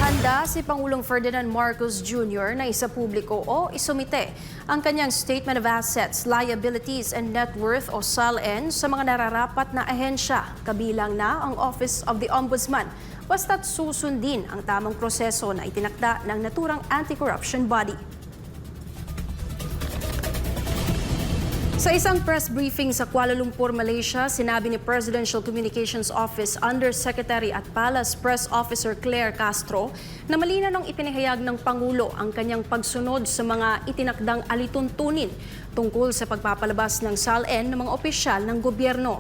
Handa si Pangulong Ferdinand Marcos Jr. na isapubliko o isumite ang kanyang Statement of Assets, Liabilities and Net Worth o SALN sa mga nararapat na ahensya, kabilang na ang Office of the Ombudsman, basta't susundin ang tamang proseso na itinakda ng naturang anti-corruption body. Sa isang press briefing sa Kuala Lumpur, Malaysia, sinabi ni Presidential Communications Office Undersecretary at Palace Press Officer Claire Castro na malinaw nang ipinahayag ng Pangulo ang kanyang pagsunod sa mga itinakdang alituntunin tungkol sa pagpapalabas ng SALN ng mga opisyal ng gobyerno.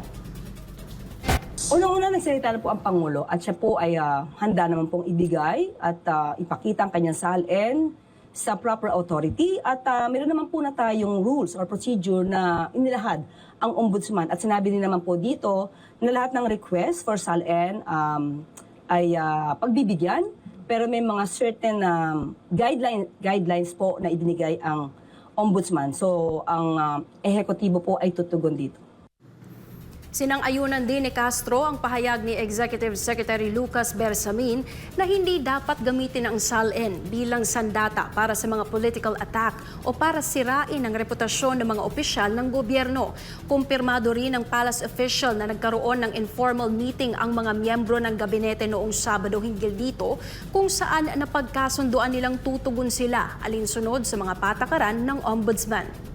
Unang-una nagsalita na po ang Pangulo at siya po ay handa naman pong ibigay at ipakita ang kanyang SALN sa proper authority at meron naman po na tayong rules or procedure na inilahad ang Ombudsman at sinabi din naman po dito na lahat ng request for SALN ay pagbibigyan pero may mga certain guidelines po na ibinigay ang Ombudsman. So ang ehekutibo po ay tutugon dito. Sinang-ayunan din ni Castro ang pahayag ni Executive Secretary Lucas Bersamin na hindi dapat gamitin ang SALN bilang sandata para sa mga political attack o para sirain ang reputasyon ng mga opisyal ng gobyerno. Kumpirmado rin ng palace official na nagkaroon ng informal meeting ang mga miyembro ng gabinete noong Sabado hinggil dito kung saan napagkasunduan nilang tutugon sila alinsunod sa mga patakaran ng Ombudsman.